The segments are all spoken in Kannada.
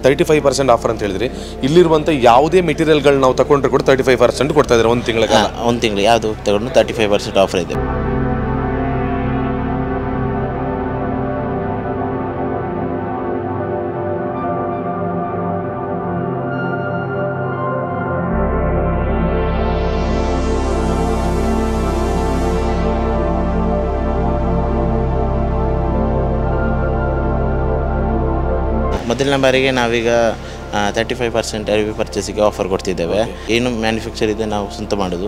35% ಆಫರ್ ಅಂತ ಹೇಳಿದ್ರಿ. ಇಲ್ಲಿರುವಂಥ ಯಾವುದೇ ಮೆಟೀರಿಯಲ್ಗಳು ನಾವು ತಗೊಂಡ್ರೆ ಕೂಡ 35% ಕೊಡ್ತಾ ಇದ್ದಾರೆ ಒಂದು ತಿಂಗಳಿಗೆ. ಒಂದು ತಿಂಗಳು ಯಾವುದು ತಗೊಂಡು 35% ಆಫರ್ ಇದೆ. ಮೊದಲನೇ ಬಾರಿಗೆ ನಾವೀಗ 35% ಅರಿವಿ ಪರ್ಚೇಸಿಗೆ ಆಫರ್ ಕೊಡ್ತಿದ್ದೇವೆ. ಏನು ಮ್ಯಾನುಫ್ಯಾಕ್ಚರ್ ಇದೆ ನಾವು ಸ್ವಂತ ಮಾಡೋದು.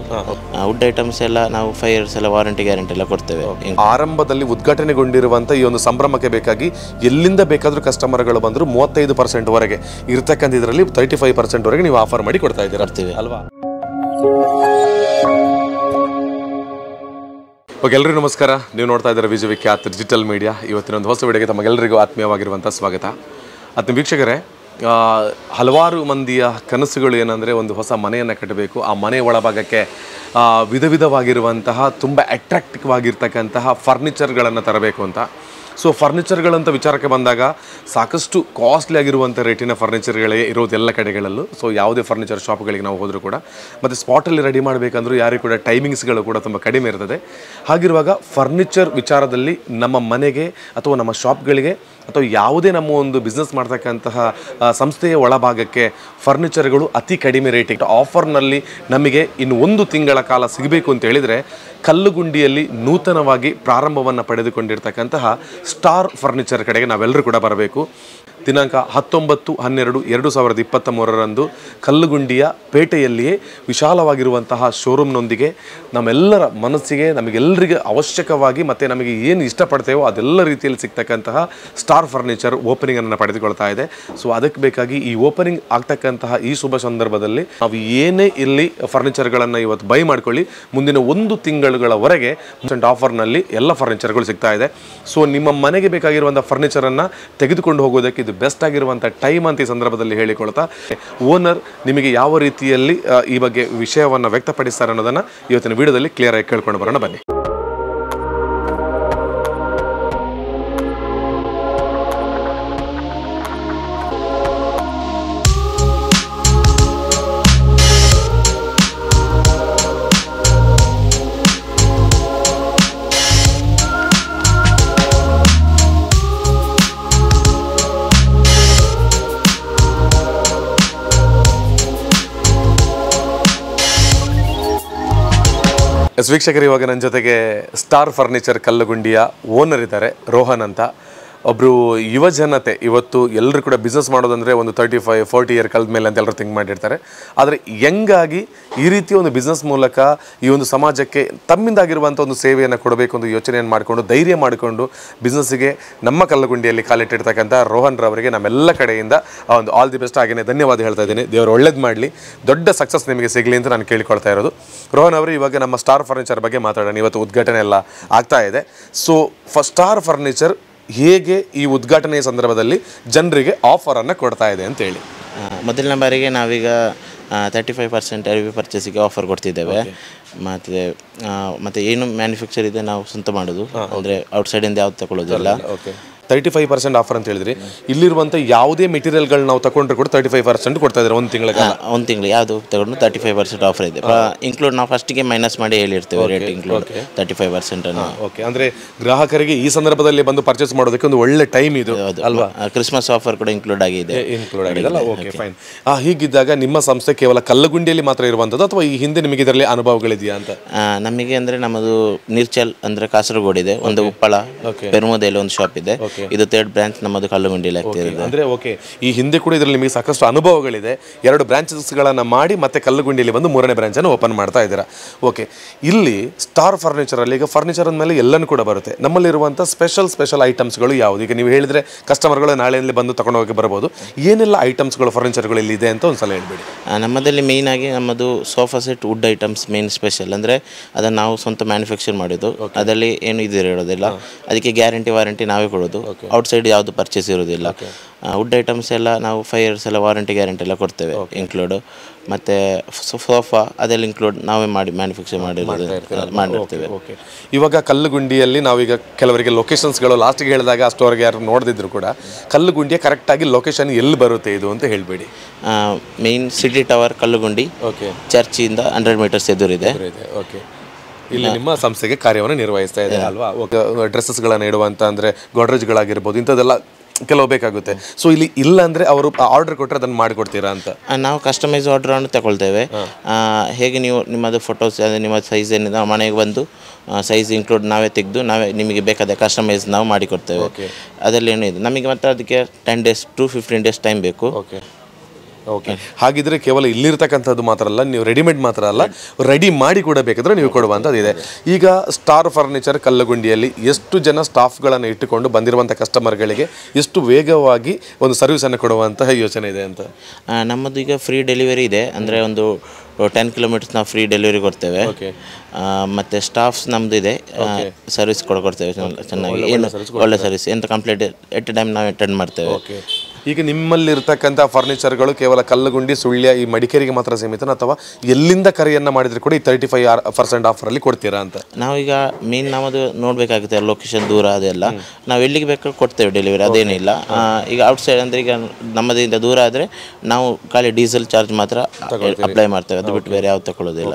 ವುಡ್ ಐಟಮ್ಸ್ ಎಲ್ಲ ನಾವು 5 years ಎಲ್ಲ ವಾರಂಟಿ ಗ್ಯಾರಂಟಿ ಎಲ್ಲ ಕೊಡ್ತೇವೆ. ಆರಂಭದಲ್ಲಿ ಉದ್ಘಾಟನೆಗೊಂಡಿರುವಂಥ ಈ ಒಂದು ಸಂಭ್ರಮಕ್ಕೆ ಬೇಕಾಗಿ ಎಲ್ಲಿಂದ ಬೇಕಾದರೂ ಕಸ್ಟಮರ್ಗಳು ಬಂದರೂ 35% ವರೆಗೆ ಇರ್ತಕ್ಕಂಥ ಇದರಲ್ಲಿ 35% ವರೆಗೆ ನೀವು ಆಫರ್ ಮಾಡಿ ಕೊಡ್ತಾ ಇದ್ದೀರಾ ಅಲ್ವಾ? ಓಕೆ, ಎಲ್ಲರಿಗೂ ನಮಸ್ಕಾರ. ನೀವು ನೋಡ್ತಾ ಇದ್ದೀರಾ ವಿಜಯವಿಖ್ಯಾತ್ ಡಿಜಿಟಲ್ ಮೀಡಿಯಾ. ಇವತ್ತಿನ ಒಂದು ಹೊಸ ವಿಡಿಯೋಗೆ ತಮಗೆಲ್ಲರಿಗೂ ಆತ್ಮೀಯವಾಗಿರುವಂಥ ಸ್ವಾಗತ. ಆತ್ಮೀಯ ವೀಕ್ಷಕರೇ, ಹಲವಾರು ಮಂದಿಯ ಕನಸುಗಳು ಏನಂದರೆ ಒಂದು ಹೊಸ ಮನೆಯನ್ನು ಕಟ್ಟಬೇಕು, ಆ ಮನೆ ಒಳಭಾಗಕ್ಕೆ ವಿಧ ವಿಧವಾಗಿರುವಂತಹ ತುಂಬ ಅಟ್ರಾಕ್ಟಿವ್ ಆಗಿರ್ತಕ್ಕಂತಹ ಫರ್ನಿಚರ್ಗಳನ್ನು ತರಬೇಕು ಅಂತ. ಸೊ ಫರ್ನಿಚರ್ಗಳಂತ ವಿಚಾರಕ್ಕೆ ಬಂದಾಗ ಸಾಕಷ್ಟು ಕಾಸ್ಟ್ಲಿ ಆಗಿರುವಂಥ ರೇಟಿನ ಫರ್ನಿಚರ್ಗಳೇ ಇರೋದು ಎಲ್ಲ ಕಡೆಗಳಲ್ಲೂ. ಸೊ ಯಾವುದೇ ಫರ್ನಿಚರ್ ಶಾಪ್ಗಳಿಗೆ ನಾವು ಹೋದರೂ ಕೂಡ ಮತ್ತು ಸ್ಪಾಟಲ್ಲಿ ರೆಡಿ ಮಾಡಬೇಕಂದ್ರೂ ಯಾರಿಗೂ ಕೂಡ ಟೈಮಿಂಗ್ಸ್ಗಳು ಕೂಡ ತುಂಬ ಕಡಿಮೆ ಇರ್ತದೆ. ಹಾಗಿರುವಾಗ ಫರ್ನಿಚರ್ ವಿಚಾರದಲ್ಲಿ ನಮ್ಮ ಮನೆಗೆ ಅಥವಾ ನಮ್ಮ ಶಾಪ್ಗಳಿಗೆ ಅಥವಾ ಯಾವುದೇ ನಮ್ಮ ಒಂದು ಬಿಸ್ನೆಸ್ ಮಾಡ್ತಕ್ಕಂತಹ ಸಂಸ್ಥೆಯ ಒಳಭಾಗಕ್ಕೆ ಫರ್ನಿಚರ್ಗಳು ಅತಿ ಕಡಿಮೆ ರೇಟಿಗೆ ಆಫರ್ನಲ್ಲಿ ನಮಗೆ ಇನ್ನು 1 ತಿಂಗಳ ಕಾಲ ಸಿಗಬೇಕು ಅಂತ ಹೇಳಿದರೆ ಕಲ್ಲುಗುಂಡಿಯಲ್ಲಿ ನೂತನವಾಗಿ ಪ್ರಾರಂಭವನ್ನು ಪಡೆದುಕೊಂಡಿರ್ತಕ್ಕಂತಹ ಸ್ಟಾರ್ ಫರ್ನಿಚರ್ ಕಡೆಗೆ ನಾವೆಲ್ಲರೂ ಕೂಡ ಬರಬೇಕು. ದಿನಾಂಕ 19/12/2023 ಕಲ್ಲುಗುಂಡಿಯ ಪೇಟೆಯಲ್ಲಿಯೇ ವಿಶಾಲವಾಗಿರುವಂತಹ ಶೋರೂಮ್ನೊಂದಿಗೆ ನಮ್ಮೆಲ್ಲರ ಮನಸ್ಸಿಗೆ ನಮಗೆಲ್ಲರಿಗೆ ಅವಶ್ಯಕವಾಗಿ ಮತ್ತು ನಮಗೆ ಏನು ಇಷ್ಟಪಡ್ತೇವೋ ಅದೆಲ್ಲ ರೀತಿಯಲ್ಲಿ ಸಿಗ್ತಕ್ಕಂತಹ ಸ್ಟಾರ್ ಫರ್ನಿಚರ್ ಓಪನಿಂಗನ್ನು ಪಡೆದುಕೊಳ್ತಾ ಇದೆ. ಸೊ ಅದಕ್ಕೆ ಬೇಕಾಗಿ ಈ ಓಪನಿಂಗ್ ಆಗ್ತಕ್ಕಂತಹ ಈ ಶುಭ ಸಂದರ್ಭದಲ್ಲಿ ನಾವು ಏನೇ ಇಲ್ಲಿ ಫರ್ನಿಚರ್ಗಳನ್ನು ಇವತ್ತು ಬೈ ಮಾಡ್ಕೊಳ್ಳಿ, ಮುಂದಿನ 1 ತಿಂಗಳುಗಳವರೆಗೆ ಆಫರ್ನಲ್ಲಿ ಎಲ್ಲ ಫರ್ನಿಚರ್ಗಳು ಸಿಗ್ತಾ ಇದೆ. ಸೊ ನಿಮ್ಮ ಮನೆಗೆ ಬೇಕಾಗಿರುವಂಥ ಫರ್ನಿಚರನ್ನು ತೆಗೆದುಕೊಂಡು ಹೋಗೋದಕ್ಕೆ ಇದು ಬೆಸ್ಟ್ ಆಗಿರುವಂಥ ಟೈಮ್ ಅಂತ ಈ ಸಂದರ್ಭದಲ್ಲಿ ಹೇಳಿಕೊಳ್ತಾ, ಓನರ್ ನಿಮಗೆ ಯಾವ ರೀತಿಯಲ್ಲಿ ಈ ಬಗ್ಗೆ ವಿಷಯವನ್ನು ವ್ಯಕ್ತಪಡಿಸ್ತಾರೆ ಅನ್ನೋದನ್ನು ಇವತ್ತಿನ ವಿಡಿಯೋದಲ್ಲಿ ಕ್ಲಿಯರ್ ಆಗಿ ಕೇಳ್ಕೊಂಡು ಬರೋಣ ಬನ್ನಿ. ವೀಕ್ಷಕರು, ಇವಾಗ ನನ್ನ ಜೊತೆಗೆ ಸ್ಟಾರ್ ಫರ್ನಿಚರ್ ಕಲ್ಲುಗುಂಡಿಯ ಓನರ್ ಇದ್ದಾರೆ, ರೋಹನ್ ಅಂತ. ಒಬ್ಬರು ಯುವ ಜನತೆ ಇವತ್ತು ಎಲ್ಲರೂ ಕೂಡ ಬಿಸ್ನೆಸ್ ಮಾಡೋದಂದರೆ ಒಂದು 35-40 ಇಯರ್ ಕಳೆದ ಮೇಲೆ ಅಂತ ಎಲ್ಲರೂ ಥಿಂಕ್ ಮಾಡಿರ್ತಾರೆ. ಆದರೆ ಯಂಗಾಗಿ ಈ ರೀತಿ ಒಂದು ಬಿಸ್ನೆಸ್ ಮೂಲಕ ಈ ಒಂದು ಸಮಾಜಕ್ಕೆ ತಮ್ಮಿಂದಾಗಿರುವಂಥ ಒಂದು ಸೇವೆಯನ್ನು ಕೊಡಬೇಕು ಒಂದು ಯೋಚನೆಯನ್ನು ಮಾಡಿಕೊಂಡು ಧೈರ್ಯ ಮಾಡಿಕೊಂಡು ಬಿಸ್ನೆಸ್ಸಿಗೆ ನಮ್ಮ ಕಲ್ಲುಗುಂಡಿಯಲ್ಲಿ ಕಾಲಿಟ್ಟಿರ್ತಕ್ಕಂಥ ರೋಹನ್ ರವರಿಗೆ ನಮ್ಮೆಲ್ಲ ಕಡೆಯಿಂದ ಒಂದು ಆಲ್ ದಿ ಬೆಸ್ಟ್ ಆಗಿನೇ ಧನ್ಯವಾದ ಹೇಳ್ತಾ ಇದ್ದೀನಿ. ದೇವರು ಒಳ್ಳೇದು ಮಾಡಲಿ, ದೊಡ್ಡ ಸಕ್ಸಸ್ ನಿಮಗೆ ಸಿಗಲಿ ಅಂತ ನಾನು ಕೇಳಿಕೊಳ್ತಾ ಇರೋದು. ರೋಹನ್ ಅವರು, ಇವಾಗ ನಮ್ಮ ಸ್ಟಾರ್ ಫರ್ನಿಚರ್ ಬಗ್ಗೆ ಮಾತಾಡೋಣ. ಇವತ್ತು ಉದ್ಘಾಟನೆ ಎಲ್ಲ ಆಗ್ತಾ ಇದೆ. ಸೊ ಸ್ಟಾರ್ ಫರ್ನಿಚರ್ ಹೇಗೆ ಈ ಉದ್ಘಾಟನೆಯ ಸಂದರ್ಭದಲ್ಲಿ ಜನರಿಗೆ ಆಫರನ್ನು ಕೊಡ್ತಾ ಇದೆ ಅಂತ ಹೇಳಿ. ಮೊದಲನೇ ಬಾರಿಗೆ ನಾವೀಗ 35% ಅರಿವಿ ಪರ್ಚೇಸಿಗೆ ಆಫರ್ ಕೊಡ್ತಿದ್ದೇವೆ. ಮತ್ತು ಏನು ಮ್ಯಾನುಫ್ಯಾಕ್ಚರ್ ಇದೆ ನಾವು ಸ್ವಂತ ಮಾಡೋದು, ಅಂದರೆ ಔಟ್ಸೈಡಿಂದ ಯಾವ್ದು ತಗೊಳ್ಳೋದಿಲ್ಲ. 35% ಆಫರ್ ಅಂತ ಹೇಳಿದ್ರಿ. ಇಲ್ಲಿರುವಂಥ ಯಾವುದೇ ಮೆಟೀರಿಯಲ್ಗಳು ನಾವು ತಗೊಂಡ್ರೆ ಕೂಡ 35% ಕೊಡ್ತಾ ಇದ್ದಾರೆ ಒಂದು ತಿಂಗಳಿಗೆ. ಒಂದು ತಿಂಗಳು ಯಾವುದು ತಗೊಂಡು 35% ಆಫರ್ ಇದೆ. ಇನ್ಕ್ಲೂಡ್ ನಾವು ಫಸ್ಟಿಗೆ ಮೈನಸ್ ಮಾಡಿ ಹೇಳಿರ್ತೇವೆ ರೇಟ್ ಇನ್ಕ್ಲೂಡ್ 35% ಅನ್ನು. ಓಕೆ, ಅಂದರೆ ಗ್ರಾಹಕರಿಗೆ ಈ ಸಂದರ್ಭದಲ್ಲಿ ಬಂದು ಪರ್ಚೇಸ್ ಮಾಡೋದಕ್ಕೆ ಒಂದು ಒಳ್ಳೆ ಟೈಮ್ ಇದು ಅಲ್ವಾ? ಕ್ರಿಸ್ಮಸ್ ಆಫರ್ ಕೂಡ ಇನ್ಕ್ಲೂಡ್ ಆಗಿದೆ. Okay, fine. ಹೀಗಿದ್ದಾಗ ನಿಮ್ಮ ಸಂಸ್ಥೆ ಕೇವಲ ಕಲ್ಲುಗುಂಡಿಯಲ್ಲಿ ಮಾತ್ರ ಇರುವಂಥದ್ದು ಅಥವಾ ಈ ಹಿಂದೆ ನಿಮಗೆ ಇದರಲ್ಲಿ ಅನುಭವಗಳಿದೆಯಾ ಅಂತ? ನಮಗೆ ಅಂದರೆ ನಮ್ಮದು ನಿರ್ಚಲ್ ಅಂದರೆ ಕಾಸರಗೋಡು ಇದೆ, ಒಂದು ಉಪ್ಪಳ ಪೆರ್ಮೋದಲ್ಲಿ ಒಂದು ಶಾಪ್ ಇದೆ. ಇದು 3rd ಬ್ರಾಂಚ್ ನಮ್ಮದು ಕಲ್ಲುಗುಂಡಿಯಲ್ಲಿ ಆಗ್ತಿದೆ. ಅಂದರೆ ಓಕೆ, ಈ ಹಿಂದೆ ಕೂಡ ಇದರಲ್ಲಿ ನಿಮಗೆ ಸಾಕಷ್ಟು ಅನುಭವಗಳಿದೆ. 2 ಬ್ರಾಂಚಸ್ಗಳನ್ನು ಮಾಡಿ ಮತ್ತೆ ಕಲ್ಲುಗುಂಡಿಯಲ್ಲಿ ಬಂದು 3ನೇ ಬ್ರಾಂಚನ್ನು ಓಪನ್ ಮಾಡ್ತಾ ಇದ್ದೀರಾ. ಓಕೆ, ಇಲ್ಲಿ ಸ್ಟಾರ್ ಫರ್ನಿಚರಲ್ಲಿ ಈಗ ಫರ್ನಿಚರ್ ಅಂದಮೇಲೆ ಎಲ್ಲನೂ ಕೂಡ ಬರುತ್ತೆ. ನಮ್ಮಲ್ಲಿರುವಂಥ ಸ್ಪೆಷಲ್ ಐಟಮ್ಸ್ಗಳು ಯಾವುದು? ಈಗ ನೀವು ಹೇಳಿದರೆ ಕಸ್ಟಮರ್ಗಳು ನಾಳೆಯಲ್ಲಿ ಬಂದು ತಗೊಂಡು ಹೋಗಿ ಬರ್ಬೋದು. ಏನೆಲ್ಲ ಐಟಮ್ಸ್ಗಳು ಫರ್ನಿಚರ್ಗಳು ಇಲ್ಲಿ ಇದೆ ಅಂತ ಒಂದ್ಸಲ ಹೇಳ್ಬಿಡಿ. ನಮ್ಮದಲ್ಲಿ ಮೇಯ್ನ್ ಆಗಿ ನಮ್ಮದು sofa set wood items main special, ಅಂದರೆ ಅದನ್ನು ನಾವು ಸ್ವಂತ ಮ್ಯಾನುಫ್ಯಾಕ್ಚರ್ ಮಾಡೋದು. ಅದರಲ್ಲಿ ಏನು ಇದು ಇರೋದಿಲ್ಲ, ಅದಕ್ಕೆ ಗ್ಯಾರಂಟಿ ವಾರಂಟಿ ನಾವೇ ಕೊಡೋದು. ಔಟ್ಸೈಡ್ ಯಾವುದು ಪರ್ಚೇಸ್ ಇರೋದಿಲ್ಲ. ವುಡ್ ಐಟಮ್ಸ್ ಎಲ್ಲ ನಾವು 5 years ಎಲ್ಲ ವಾರಂಟಿ ಗ್ಯಾರಂಟಿ ಎಲ್ಲ ಕೊಡ್ತೇವೆ ಇನ್ಕ್ಲೂಡ್. ಮತ್ತು ಸೋಫಾ ಅದೆಲ್ಲ ಇನ್ಕ್ಲೂಡ್ ನಾವೇ ಮಾಡಿ ಮ್ಯಾನುಫ್ಯಾಕ್ಚರ್ ಮಾಡಿರ್ತೇವೆ. ಇವಾಗ ಕಲ್ಲುಗುಂಡಿಯಲ್ಲಿ ನಾವೀಗ ಕೆಲವರಿಗೆ ಲೊಕೇಶನ್ಸ್ಗಳು ಲಾಸ್ಟಿಗೆ ಹೇಳಿದಾಗ ಅಷ್ಟವರೆಗೆ ಯಾರು ನೋಡದಿದ್ರು ಕೂಡ ಕಲ್ಲುಗುಂಡಿಯ ಕರೆಕ್ಟಾಗಿ ಲೊಕೇಶನ್ ಎಲ್ಲಿ ಬರುತ್ತೆ ಇದು ಅಂತ ಹೇಳಬೇಡಿ. ಮೇನ್ ಸಿಟಿ ಟವರ್ ಕಲ್ಲುಗುಂಡಿ, ಚರ್ಚಿಂದ 100 meters ಎದುರಿದೆ. ಓಕೆ, ಇಲ್ಲಿ ನಿಮ್ಮ ಸಂಸ್ಥೆಗೆ ಕಾರ್ಯವನ್ನು ನಿರ್ವಹಿಸ್ತಾ ಇದೆ ಅಲ್ವಾ? ಡ್ರೆಸ್ಸಸ್ಗಳನ್ನು ಇಡುವಂತ ಅಂದರೆ ಗೋಡ್ರೇಜ್ಗಳಾಗಿರ್ಬೋದು ಇಂಥದ್ದೆಲ್ಲ ಕೆಲವು ಬೇಕಾಗುತ್ತೆ. ಸೊ ಇಲ್ಲಿ ಇಲ್ಲ ಅಂದರೆ ಅವರು ಆರ್ಡರ್ ಕೊಟ್ಟರೆ ಅದನ್ನು ಮಾಡಿಕೊಡ್ತೀರಾ ಅಂತ? ನಾವು ಕಸ್ಟಮೈಸ್ ಆರ್ಡ್ರನ್ನು ತಗೊಳ್ತೇವೆ. ಹೇಗೆ ನೀವು ನಿಮ್ಮದು ಫೋಟೋಸ್ ನಿಮ್ಮ ಸೈಜ್ ಏನಿದೆ ಮನೆಗೆ ಬಂದು ಸೈಜ್ ಇನ್ಕ್ಲೂಡ್ ನಾವೇ ತೆಗೆದು ನಾವೇ ನಿಮಗೆ ಬೇಕಾದ ಕಸ್ಟಮೈಸ್ ನಾವು ಮಾಡಿಕೊಡ್ತೇವೆ. ಅದರಲ್ಲಿ ಏನೂ ಇದೆ ನಮಗೆ. ಮತ್ತು ಅದಕ್ಕೆ 10 days to 15 days ಟೈಮ್ ಬೇಕು. ಓಕೆ, ಹಾಗಿದ್ರೆ ಕೇವಲ ಇಲ್ಲಿರ್ತಕ್ಕಂಥದ್ದು ಮಾತ್ರ ಅಲ್ಲ, ನೀವು ರೆಡಿಮೇಡ್ ಮಾತ್ರ ಅಲ್ಲ, ರೆಡಿ ಮಾಡಿ ಕೂಡ ಬೇಕಾದರೆ ನೀವು ಕೊಡುವಂಥದ್ದಿದೆ. ಈಗ ಸ್ಟಾರ್ ಫರ್ನಿಚರ್ ಕಲ್ಲುಗುಂಡಿಯಲ್ಲಿ ಎಷ್ಟು ಜನ ಸ್ಟಾಫ್ಗಳನ್ನು ಇಟ್ಟುಕೊಂಡು ಬಂದಿರುವಂಥ ಕಸ್ಟಮರ್ಗಳಿಗೆ ಎಷ್ಟು ವೇಗವಾಗಿ ಒಂದು ಸರ್ವಿಸನ್ನು ಕೊಡುವಂತಹ ಯೋಚನೆ ಇದೆ ಅಂತ? ನಮ್ಮದು ಈಗ ಫ್ರೀ ಡೆಲಿವರಿ ಇದೆ. ಅಂದರೆ ಒಂದು 10 kilometers ನಾವು ಫ್ರೀ ಡೆಲಿವರಿ ಕೊಡ್ತೇವೆ. ಮತ್ತು ಸ್ಟಾಫ್ಸ್ ನಮ್ಮದು ಇದೆ, ಸರ್ವಿಸ್ ಕೊಡ್ತೇವೆ ಚೆನ್ನಾಗಿ. ಏನು ಒಳ್ಳೆ ಸರ್ವಿಸ್, ಎಂಥ ಕಂಪ್ಲೇಂಟ್ ಎಟ್ ಟೈಮ್ ನಾವು ಅಟೆಂಡ್ ಮಾಡ್ತೇವೆ. ಈಗ ನಿಮ್ಮಲ್ಲಿರ್ತಕ್ಕಂಥ ಫರ್ನಿಚರ್ಗಳು ಕೇವಲ ಕಲ್ಲುಗುಂಡಿ, ಸುಳ್ಯ, ಈ ಮಡಿಕೇರಿಗೆ ಮಾತ್ರ ಸೀಮಿತ ಅಥವಾ ಎಲ್ಲಿಂದ ಕರೆಯನ್ನು ಮಾಡಿದರೆ ಕೂಡ ಈ 35% ಆಫರಲ್ಲಿ ಕೊಡ್ತೀರಾ ಅಂತ? ನಾವೀಗ ಮೇನ್ ನಮ್ಮದು ನೋಡಬೇಕಾಗುತ್ತೆ ಲೊಕೇಶನ್ ದೂರ ಅದೆಲ್ಲ, ನಾವು ಎಲ್ಲಿಗೆ ಬೇಕಾದ್ರೂ ಕೊಡ್ತೇವೆ ಡೆಲಿವರಿ, ಅದೇನಿಲ್ಲ. ಈಗ ಔಟ್ಸೈಡ್ ಅಂದರೆ ಈಗ ನಮ್ಮದಿಂದ ದೂರ ಆದರೆ ನಾವು ಖಾಲಿ ಡೀಸೆಲ್ ಚಾರ್ಜ್ ಮಾತ್ರ ಅಪ್ಲೈ ಮಾಡ್ತೇವೆ, ಅದು ಬಿಟ್ಟು ಬೇರೆ ಯಾವ್ದು ತಗೊಳ್ಳೋದಿಲ್ಲ.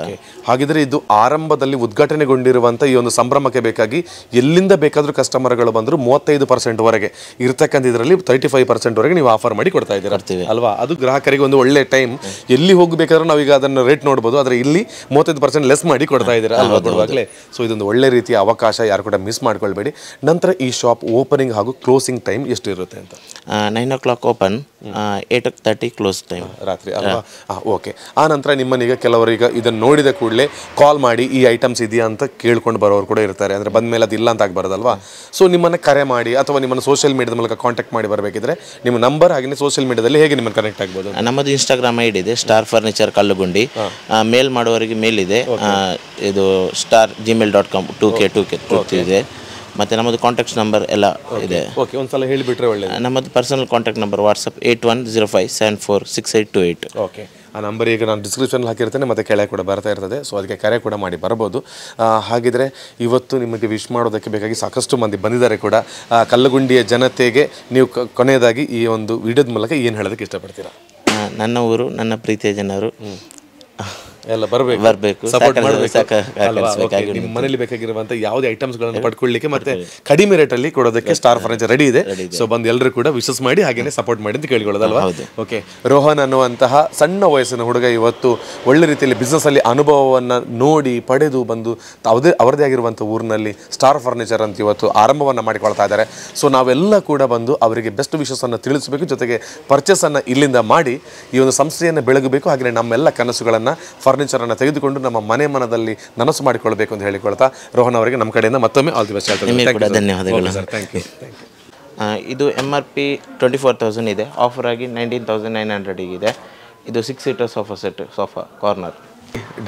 ಹಾಗಿದ್ರೆ ಇದು ಆರಂಭದಲ್ಲಿ ಉದ್ಘಾಟನೆಗೊಂಡಿರುವಂಥ ಈ ಒಂದು ಸಂಭ್ರಮಕ್ಕೆ ಬೇಕಾಗಿ ಎಲ್ಲಿಂದ ಬೇಕಾದರೂ ಕಸ್ಟಮರ್ಗಳು ಬಂದರೂ 35% ಇರ್ತಕ್ಕಂಥ ಇದರಲ್ಲಿ 35% ನೀವು ಆಫರ್ ಮಾಡಿ ಕೊಡ್ತಾ ಇದ್ದೀರಾ ಅಲ್ವಾ? ಅದು ಗ್ರಾಹಕರಿಗೆ ಒಂದು ಒಳ್ಳೆ ಟೈಮ್. ಎಲ್ಲಿ ಹೋಗಬೇಕಾದ್ರೂ ನಾವೀಗ ಅದನ್ನು ರೇಟ್ ನೋಡ್ಬೋದು, ಆದರೆ ಇಲ್ಲಿ 35% ಲೆಸ್ ಮಾಡಿ ಕೊಡ್ತಾ ಇದ್ದೀರಾ ಅಲ್ವಾ ಕೊಡುವಾಗಲೇ? ಸೊ ಇದೊಂದು ಒಳ್ಳೆ ರೀತಿಯ ಅವಕಾಶ, ಯಾರು ಕೂಡ ಮಿಸ್ ಮಾಡ್ಕೊಳ್ಬೇಡಿ. ನಂತರ ಈ ಶಾಪ್ ಓಪನಿಂಗ್ ಹಾಗೂ ಕ್ಲೋಸಿಂಗ್ ಟೈಮ್ ಎಷ್ಟು ಇರುತ್ತೆ ಅಂತ? 9 o'clock ಓಪನ್, 8:30 ಕ್ಲೋಸ್ ಟೈಮ್ ರಾತ್ರಿ ಅಲ್ವಾ? ಓಕೆ. ಆ ನಂತರ ನಿಮ್ಮನ್ನೀಗ ಕೆಲವರೀಗ ಇದನ್ನು ನೋಡಿದ ಕೂಡಲೇ ಕಾಲ್ ಮಾಡಿ ಈ ಐಟಮ್ಸ್ ಇದೆಯಾ ಅಂತ ಕೇಳ್ಕೊಂಡು ಬರೋರು ಕೂಡ ಇರ್ತಾರೆ. ಅಂದರೆ ಬಂದ ಮೇಲೆ ಅದು ಇಲ್ಲ ಅಂತ ಆಗಬಾರ್ದಲ್ವಾ? ಸೊ ನಿಮ್ಮನ್ನು ಕರೆ ಮಾಡಿ ಅಥವಾ ನಿಮ್ಮನ್ನು ಸೋಷಿಯಲ್ ಮೀಡಿಯಾದ ಮೂಲಕ ಕಾಂಟ್ಯಾಕ್ಟ್ ಮಾಡಿ ಬರಬೇಕಿದ್ರೆ ನಿಮ್ಮ ನಂಬರ್ ಹಾಗೆ ಸೋಷಿಯಲ್ ಮೀಡಿಯಾದಲ್ಲಿ ಹೇಗೆ ನಿಮ್ಮನ್ನು ಕನೆಕ್ಟ್ ಆಗ್ಬೋದು? ನಮ್ಮದು ಇನ್ಸ್ಟಾಗ್ರಾಮ್ ಐಡಿ ಇದೆ, ಸ್ಟಾರ್ ಫರ್ನಿಚರ್ ಕಲ್ಲುಗುಂಡಿ. ಮೇಲ್ ಮಾಡುವವರಿಗೆ ಮೇಲ್ ಇದೆ, ಇದು star@gmail.com 2K ಇದೆ. ಮತ್ತು ನಮ್ಮದು ಕಾಂಟ್ಯಾಕ್ಟ್ಸ್ ನಂಬರ್ ಎಲ್ಲ ಇದೆ. ಓಕೆ, ಒಂದ್ಸಲ ಹೇಳಿಬಿಟ್ರೆ ಒಳ್ಳೆಯದು. ನಮ್ಮದು personal contact number WhatsApp 8105746828. Okay, ಆ ನಂಬರ್ ಈಗ ನಾನು ಡಿಸ್ಕ್ರಿಪ್ಷನಲ್ಲಿ ಹಾಕಿರ್ತೇನೆ, ಮತ್ತು ಕೆಳಗೆ ಕೂಡ ಬರ್ತಾ ಇರ್ತದೆ. ಸೊ ಅದಕ್ಕೆ ಕರೆ ಕೂಡ ಮಾಡಿ ಬರ್ಬೋದು. ಹಾಗಿದ್ರೆ ಇವತ್ತು ನಿಮಗೆ ವಿಶ್ ಮಾಡೋದಕ್ಕೆ ಬೇಕಾಗಿ ಸಾಕಷ್ಟು ಮಂದಿ ಬಂದಿದ್ದಾರೆ ಕೂಡ. ಕಲ್ಲುಗುಂಡಿಯ ಜನತೆಗೆ ನೀವು ಕೊನೆಯದಾಗಿ ಈ ಒಂದು ವಿಡಿಯೋದ ಮೂಲಕ ಏನು ಹೇಳೋದಕ್ಕೆ ಇಷ್ಟಪಡ್ತೀರಾ? ನನ್ನ ಊರು, ನನ್ನ ಪ್ರೀತಿಯ ಜನರು ಎಲ್ಲ ಬರಬೇಕು, ಸಪೋರ್ಟ್ ಮಾಡಬೇಕು. ನಿಮ್ಮ ಮನೇಲಿ ಬೇಕಾಗಿರುವಂಥ ಯಾವುದೇ ಐಟಮ್ಸ್ಗಳನ್ನು ಪಡ್ಕೊಳ್ಳಿಕ್ಕೆ ಮತ್ತೆ ಕಡಿಮೆ ರೇಟಲ್ಲಿ ಕೊಡೋದಕ್ಕೆ ಸ್ಟಾರ್ ಫರ್ನಿಚರ್ ರೆಡಿ ಇದೆ. ಸೊ ಬಂದು ಎಲ್ಲರೂ ಕೂಡ ವಿಶಸ್ ಮಾಡಿ ಹಾಗೇನೆ ಸಪೋರ್ಟ್ ಮಾಡಿ ಅಂತ ಕೇಳಿಕೊಳ್ಳೋದಲ್ವಾ? ಓಕೆ, ರೋಹನ್ ಅನ್ನುವಂತಹ ಸಣ್ಣ ವಯಸ್ಸಿನ ಹುಡುಗ ಇವತ್ತು ಒಳ್ಳೆ ರೀತಿಯಲ್ಲಿ ಬಿಸ್ನೆಸ್ಸಲ್ಲಿ ಅನುಭವವನ್ನು ನೋಡಿ ಪಡೆದು ಬಂದು ಅವರದೇ ಆಗಿರುವಂಥ ಊರಿನಲ್ಲಿ ಸ್ಟಾರ್ ಫರ್ನಿಚರ್ ಅಂತ ಇವತ್ತು ಆರಂಭವನ್ನು ಮಾಡಿಕೊಳ್ತಾ ಇದ್ದಾರೆ. ಸೊ ನಾವೆಲ್ಲ ಕೂಡ ಬಂದು ಅವರಿಗೆ ಬೆಸ್ಟ್ ವಿಷಸನ್ನು ತಿಳಿಸಬೇಕು, ಜೊತೆಗೆ ಪರ್ಚೇಸನ್ನು ಇಲ್ಲಿಂದ ಮಾಡಿ ಈ ಒಂದು ಸಂಸ್ಥೆಯನ್ನು ಬೆಳಗಬೇಕು. ಹಾಗೆ ನಮ್ಮೆಲ್ಲ ಕನಸುಗಳನ್ನು ಫರ್ನಿಚರನ್ನು ತೆಗೆದುಕೊಂಡು ನಮ್ಮ ಮನೆ ಮನದಲ್ಲಿ ನನಸು ಮಾಡಿಕೊಳ್ಬೇಕು ಅಂತ ಹೇಳಿಕೊಳ್ತಾ ರೋಹನ್ ಅವರಿಗೆ ನಮ್ಮ ಕಡೆಯಿಂದ ಮತ್ತೊಮ್ಮೆ ಆಲ್ ದಿ ಬೆಸ್ಟ್ ಹೇಳ್ತಾರೆ. ಧನ್ಯವಾದಗಳು. Thank you. ಇದು MRP 24,000 ಇದೆ, ಆಫರ್ ಆಗಿ 19,900 ಇದೆ. ಇದು 6 seater sofa corner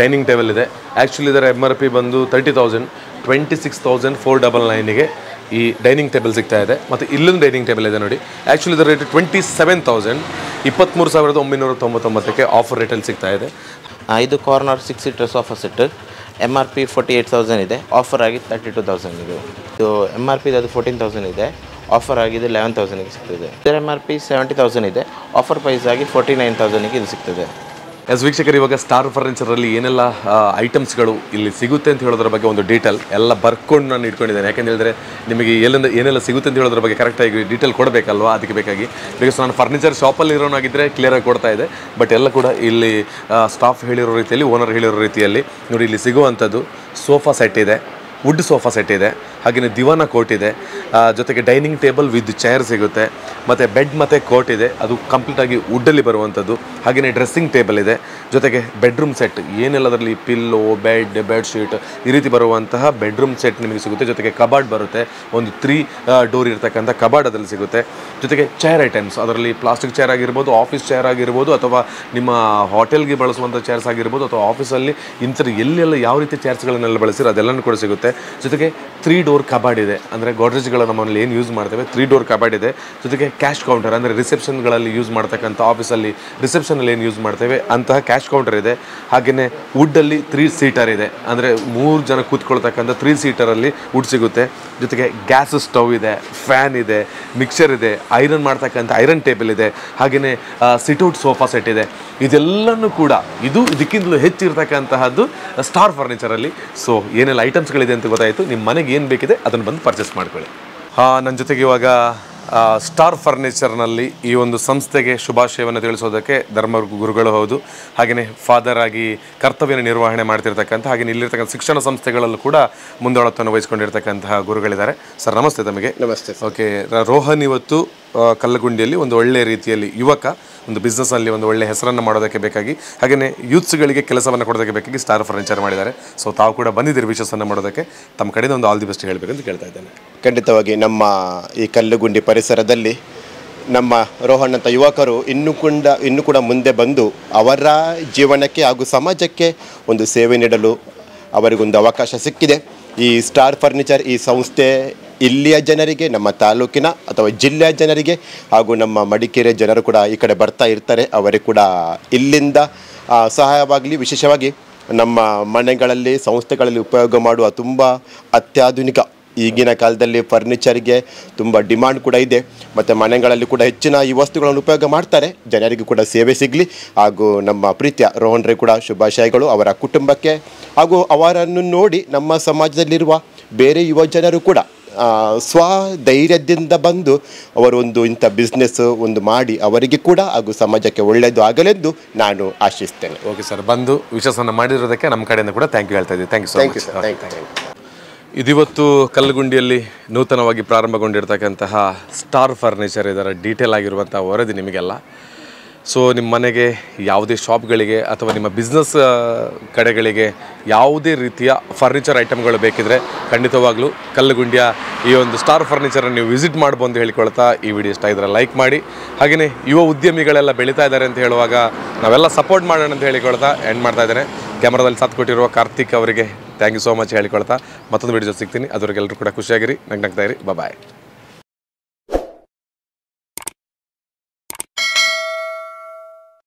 dining table ಇದೆ. ಆ್ಯಕ್ಚುಲಿ ಇದರ MRP ಬಂದು 30,000, 26,499ಗೆ ಈ ಡೈನಿಂಗ್ ಟೇಬಲ್ ಸಿಗ್ತಾ ಇದೆ. ಮತ್ತು ಇಲ್ಲೊಂದು ಡೈನಿಂಗ್ ಟೇಬಲ್ ಇದೆ ನೋಡಿ, ಆ್ಯಕ್ಚುಲಿ ಇದರ ರೇಟ್ 27,000, 23,999ಕ್ಕೆ ಆಫರ್ ರೇಟಲ್ಲಿ ಸಿಗ್ತಾ ಇದೆ. ಇದು corner 6 seater sofa set, MRP 48,000 ಇದೆ, ಆಫರ್ ಆಗಿ 32,000 ಇದೆ. ಇದು MRP ಅದು 14,000 ಇದೆ, ಆಫರ್ ಆಗಿದೆ 11,000ಗೆ ಸಿಗ್ತದೆ. ಇದರ MRP 70,000 ಇದೆ, ಆಫರ್ ಪ್ರೈಸ್ ಆಗಿ 49,000ಗೆ ಇದು ಸಿಗ್ತದೆ. ಎಸ್ ವೀಕ್ಷಕರು, ಇವಾಗ ಸ್ಟಾರ್ ಫರ್ನಿಚರಲ್ಲಿ ಏನೆಲ್ಲ ಐಟಮ್ಸ್ಗಳು ಇಲ್ಲಿ ಸಿಗುತ್ತೆ ಅಂತ ಹೇಳೋದ್ರ ಬಗ್ಗೆ ಒಂದು ಡೀಟೇಲ್ ಎಲ್ಲ ಬರ್ಕೊಂಡು ನಾನು ಇಟ್ಕೊಂಡಿದ್ದೇನೆ. ಯಾಕೆಂತ ಹೇಳಿದ್ರೆ ನಿಮಗೆ ಏನೆಲ್ಲ ಸಿಗುತ್ತೆ ಅಂತ ಹೇಳೋದ್ರ ಬಗ್ಗೆ ಕರೆಕ್ಟಾಗಿ ಡೀಟೇಲ್ ಕೊಡಬೇಕಲ್ವಾ? ಅದಕ್ಕೆ ಬೇಕಾಗಿ ಬಿಕಾಸ್ ನಾನು ಫರ್ನಿಚರ್ ಶಾಪಲ್ಲಿ ಇರೋನಾಗಿದ್ದರೆ ಕ್ಲಿಯರಾಗಿ ಕೊಡ್ತಾ ಇದೆ. ಬಟ್ ಎಲ್ಲ ಕೂಡ ಇಲ್ಲಿ ಸ್ಟಾಫ್ ಹೇಳಿರೋ ರೀತಿಯಲ್ಲಿ, ಓನರ್ ಹೇಳಿರೋ ರೀತಿಯಲ್ಲಿ ನೋಡಿ, ಇಲ್ಲಿ ಸಿಗುವಂಥದ್ದು ಸೋಫಾ ಸೆಟ್ ಇದೆ, ವುಡ್ ಸೋಫಾ ಸೆಟ್ ಇದೆ, ಹಾಗೆಯೇ ದಿವಾನ ಕೋಟ್ ಇದೆ, ಜೊತೆಗೆ ಡೈನಿಂಗ್ ಟೇಬಲ್ ವಿತ್ ಚೇರ್ ಸಿಗುತ್ತೆ, ಮತ್ತು ಬೆಡ್ ಮತ್ತು ಕೋಟ್ ಇದೆ, ಅದು ಕಂಪ್ಲೀಟಾಗಿ ವುಡ್ಡಲ್ಲಿ ಬರುವಂಥದ್ದು. ಹಾಗೆಯೇ ಡ್ರೆಸ್ಸಿಂಗ್ ಟೇಬಲ್ ಇದೆ, ಜೊತೆಗೆ ಬೆಡ್ರೂಮ್ ಸೆಟ್ ಏನೆಲ್ಲದರಲ್ಲಿ ಪಿಲ್ಲೋ, ಬೆಡ್ಶೀಟ್ ಈ ರೀತಿ ಬರುವಂತಹ ಬೆಡ್ರೂಮ್ ಸೆಟ್ ನಿಮಗೆ ಸಿಗುತ್ತೆ. ಜೊತೆಗೆ ಕಬಾರ್ಡ್ ಬರುತ್ತೆ, ಒಂದು 3 ಡೋರ್ ಇರತಕ್ಕಂಥ ಕಬಾರ್ಡ್ ಅದರಲ್ಲಿ ಸಿಗುತ್ತೆ. ಜೊತೆಗೆ ಚೇರ್ ಐಟಮ್ಸ್, ಅದರಲ್ಲಿ ಪ್ಲಾಸ್ಟಿಕ್ ಚೇರ್ ಆಗಿರ್ಬೋದು, ಆಫೀಸ್ ಚೇರ್ ಆಗಿರ್ಬೋದು, ಅಥವಾ ನಿಮ್ಮ ಹೋಟೆಲ್ಗೆ ಬಳಸುವಂಥ ಚೇರ್ಸ್ ಆಗಿರ್ಬೋದು, ಅಥವಾ ಆಫೀಸಲ್ಲಿ ಇಂಥರ ಎಲ್ಲೆಲ್ಲ ಯಾವ ರೀತಿ ಚೇರ್ಸ್ಗಳನ್ನೆಲ್ಲ ಬಳಸಿರೋ ಅದೆಲ್ಲನೂ ಕೂಡ ಸಿಗುತ್ತೆ. ಜೊತೆಗೆ 3 ಡೋರ್ ಕಬಾರ್ಡ್ ಇದೆ, ಅಂದರೆ ಗೋಡ್ರೇಜ್ಗಳು ನಮ್ಮಲ್ಲಿ ಏನು ಯೂಸ್ ಮಾಡ್ತೇವೆ 3 ಡೋರ್ ಕಬಾರ್ಡ್ ಇದೆ. ಜೊತೆಗೆ ಕ್ಯಾಶ್ ಕೌಂಟರ್, ಅಂದರೆ ರಿಸೆಪ್ಷನ್ಗಳಲ್ಲಿ ಯೂಸ್ ಮಾಡ್ತಕ್ಕಂಥ ಆಫೀಸಲ್ಲಿ ರಿಸೆಪ್ಷನಲ್ಲಿ ಏನು ಯೂಸ್ ಮಾಡ್ತೇವೆ ಅಂತಹ ಕ್ಯಾಶ್ ಕೌಂಟರ್ ಇದೆ. ಹಾಗೆಯೇ ವುಡ್ಡಲ್ಲಿ 3 ಸೀಟರ್ ಇದೆ, ಅಂದರೆ 3 ಜನ ಕೂತ್ಕೊಳ್ತಕ್ಕಂಥ 3 ಸೀಟರಲ್ಲಿ ವುಡ್ ಸಿಗುತ್ತೆ. ಜೊತೆಗೆ ಗ್ಯಾಸ್ ಸ್ಟವ್ ಇದೆ, ಫ್ಯಾನ್ ಇದೆ, ಮಿಕ್ಸರ್ ಇದೆ, ಐರನ್ ಮಾಡ್ತಕ್ಕಂಥ ಐರನ್ ಟೇಬಲ್ ಇದೆ, ಹಾಗೆಯೇ ಸಿಟ್ಔಟ್ ಸೋಫಾ ಸೆಟ್ ಇದೆ. ಇದೆಲ್ಲನೂ ಕೂಡ ಇದಕ್ಕಿಂತಲೂ ಹೆಚ್ಚಿರ್ತಕ್ಕಂತಹದ್ದು ಸ್ಟಾರ್ ಫರ್ನಿಚರಲ್ಲಿ. ಸೊ ಏನೆಲ್ಲ ಐಟಮ್ಸ್ಗಳಿದೆ ಅಂತ ಗೊತ್ತಾಯಿತು. ನಿಮ್ಮ ಮನೆಗೆ ಏನು ಬೇಕಿದೆ ಅದನ್ನು ಬಂದು ಪರ್ಚೇಸ್ ಮಾಡ್ಕೊಳ್ಳಿ. ನನ್ನ ಜೊತೆಗೆ ಇವಾಗ ಸ್ಟಾರ್ ಫರ್ನಿಚರ್ನಲ್ಲಿ ಈ ಒಂದು ಸಂಸ್ಥೆಗೆ ಶುಭಾಶಯವನ್ನು ತಿಳಿಸೋದಕ್ಕೆ ಧರ್ಮ ಗುರುಗಳು ಹೌದು, ಹಾಗೆಯೇ ಫಾದರ್ ಆಗಿ ಕರ್ತವ್ಯನ ನಿರ್ವಹಣೆ ಮಾಡ್ತಿರ್ತಕ್ಕಂಥ, ಹಾಗೆಯೇ ಇಲ್ಲಿರ್ತಕ್ಕಂಥ ಶಿಕ್ಷಣ ಸಂಸ್ಥೆಗಳಲ್ಲೂ ಕೂಡ ಮುಂದಾಳತ್ವವನ್ನು ವಹಿಸ್ಕೊಂಡಿರ್ತಕ್ಕಂತಹ ಗುರುಗಳಿದ್ದಾರೆ. ಸರ್ ನಮಸ್ತೆ ತಮಗೆ. ನಮಸ್ತೆ. ಓಕೆ, ರೋಹನ್ ಇವತ್ತು ಕಲ್ಲಗುಂಡಿಯಲ್ಲಿ ಒಂದು ಒಳ್ಳೆಯ ರೀತಿಯಲ್ಲಿ ಯುವಕ ಒಂದು ಬಿಸ್ನೆಸ್ಸಲ್ಲಿ ಒಂದು ಒಳ್ಳೆಯ ಹೆಸರನ್ನು ಮಾಡೋದಕ್ಕೆ ಬೇಕಾಗಿ, ಹಾಗೆಯೇ ಯೂತ್ಸ್ಗಳಿಗೆ ಕೆಲಸವನ್ನು ಕೊಡೋದಕ್ಕೆ ಬೇಕಾಗಿ ಸ್ಟಾರ್ ಫರ್ನಿಚರ್ ಮಾಡಿದ್ದಾರೆ. ಸೊ ತಾವು ಕೂಡ ಬಂದಿದ್ದೀರಿ ವಿಶೇಷವನ್ನು ಮಾಡೋದಕ್ಕೆ. ತಮ್ಮ ಕಡೆಯಿಂದ ಒಂದು ಆಲ್ ದಿ ಬೆಸ್ಟ್ ಹೇಳಬೇಕಂತ ಕೇಳ್ತಾ ಇದ್ದೇನೆ. ಖಂಡಿತವಾಗಿ ನಮ್ಮ ಈ ಕಲ್ಲುಗುಂಡಿ ಪರಿಸರದಲ್ಲಿ ನಮ್ಮ ರೋಹನ್ ಅಂತ ಯುವಕರು ಇನ್ನೂ ಕೂಡ ಮುಂದೆ ಬಂದು ಅವರ ಜೀವನಕ್ಕೆ ಹಾಗೂ ಸಮಾಜಕ್ಕೆ ಒಂದು ಸೇವೆ ನೀಡಲು ಅವರಿಗೊಂದು ಅವಕಾಶ ಸಿಕ್ಕಿದೆ. ಈ ಸ್ಟಾರ್ ಫರ್ನಿಚರ್ ಈ ಸಂಸ್ಥೆ ಇಲ್ಲಿಯ ಜನರಿಗೆ, ನಮ್ಮ ತಾಲೂಕಿನ ಅಥವಾ ಜಿಲ್ಲೆಯ ಜನರಿಗೆ ಹಾಗೂ ನಮ್ಮ ಮಡಿಕೇರಿಯ ಜನರು ಕೂಡ ಈ ಕಡೆ ಬರ್ತಾ ಇರ್ತಾರೆ, ಅವರಿಗೆ ಕೂಡ ಇಲ್ಲಿಂದ ಸಹಾಯವಾಗಲಿ. ವಿಶೇಷವಾಗಿ ನಮ್ಮ ಮನೆಗಳಲ್ಲಿ ಸಂಸ್ಥೆಗಳಲ್ಲಿ ಉಪಯೋಗ ಮಾಡುವ ತುಂಬ ಅತ್ಯಾಧುನಿಕ ಈಗಿನ ಕಾಲದಲ್ಲಿ ಫರ್ನಿಚರ್ಗೆ ತುಂಬ ಡಿಮಾಂಡ್ ಕೂಡ ಇದೆ, ಮತ್ತು ಮನೆಗಳಲ್ಲಿ ಕೂಡ ಹೆಚ್ಚಿನ ಈ ವಸ್ತುಗಳನ್ನು ಉಪಯೋಗ ಮಾಡ್ತಾರೆ. ಜನರಿಗೂ ಕೂಡ ಸೇವೆ ಸಿಗಲಿ ಹಾಗೂ ನಮ್ಮ ಪ್ರೀತಿಯ ರೋಹನ್ರೆ ಕೂಡ ಶುಭಾಶಯಗಳು ಅವರ ಕುಟುಂಬಕ್ಕೆ. ಹಾಗೂ ಅವರನ್ನು ನೋಡಿ ನಮ್ಮ ಸಮಾಜದಲ್ಲಿರುವ ಬೇರೆ ಯುವ ಜನರು ಕೂಡ ಸ್ವಧೈರ್ಯದಿಂದ ಬಂದು ಅವರೊಂದು ಇಂಥ ಬಿಸ್ನೆಸ್ ಒಂದು ಮಾಡಿ ಅವರಿಗೆ ಕೂಡ ಹಾಗೂ ಸಮಾಜಕ್ಕೆ ಒಳ್ಳೆಯದು ಆಗಲೆಂದು ನಾನು ಆಶಿಸ್ತೇನೆ. ಓಕೆ ಸರ್, ಬಂದು ವಿಶೇಷವನ್ನು ಮಾಡಿರೋದಕ್ಕೆ ನಮ್ಮ ಕಡೆಯಿಂದ ಕೂಡ ಥ್ಯಾಂಕ್ ಯು ಹೇಳ್ತಾ ಇದ್ದೀವಿ. Thank you so much. ಇದಿವತ್ತು ಕಲ್ಲಗುಂಡಿಯಲ್ಲಿ ನೂತನವಾಗಿ ಪ್ರಾರಂಭಗೊಂಡಿರ್ತಕ್ಕಂತಹ ಸ್ಟಾರ್ ಫರ್ನಿಚರ್ ಇದರ ಡೀಟೇಲ್ ಆಗಿರುವಂಥ ವರದಿ ನಿಮಗೆಲ್ಲ. ಸೊ ನಿಮ್ಮ ಮನೆಗೆ ಯಾವುದೇ ಶಾಪ್ಗಳಿಗೆ ಅಥವಾ ನಿಮ್ಮ ಬಿಸ್ನೆಸ್ ಕಡೆಗಳಿಗೆ ಯಾವುದೇ ರೀತಿಯ ಫರ್ನಿಚರ್ ಐಟಮ್ಗಳು ಬೇಕಿದ್ರೆ ಖಂಡಿತವಾಗ್ಲೂ ಕಲ್ಲಗುಂಡಿಯ ಈ ಒಂದು ಸ್ಟಾರ್ ಫರ್ನಿಚರನ್ನು ನೀವು ವಿಸಿಟ್ ಮಾಡ್ಬೋದು ಅಂತ ಹೇಳಿಕೊಳ್ತಾ ಈ ವಿಡಿಯೋ ಇಷ್ಟ ಇದ್ರೆ ಲೈಕ್ ಮಾಡಿ. ಹಾಗೆಯೇ ಯುವ ಉದ್ಯಮಿಗಳೆಲ್ಲ ಬೆಳೀತಾ ಇದ್ದಾರೆ ಅಂತ ಹೇಳುವಾಗ ನಾವೆಲ್ಲ ಸಪೋರ್ಟ್ ಮಾಡೋಣ ಅಂತ ಹೇಳಿಕೊಳ್ತಾ ಎಂಡ್ ಮಾಡ್ತಾ ಇದ್ದೇನೆ. ಕ್ಯಾಮ್ರಾದಲ್ಲಿ ಸಾಥ್ ಕೊಟ್ಟಿರುವ ಕಾರ್ತಿಕ್ ಅವರಿಗೆ ಥ್ಯಾಂಕ್ ಯು ಸೋ ಮಚ್ ಹೇಳಿಕೊಳ್ತಾ ಮತ್ತೊಂದು ವಿಡಿಯೋ ಸಿಗ್ತೀನಿ. ಅದುವರೆಗೆ ಎಲ್ಲರೂ ಕೂಡ ಖುಷಿಯಾಗಿರಿ, ನಗ್ನಗ್ತಾ ಇರಿ. ಬಾಯ್.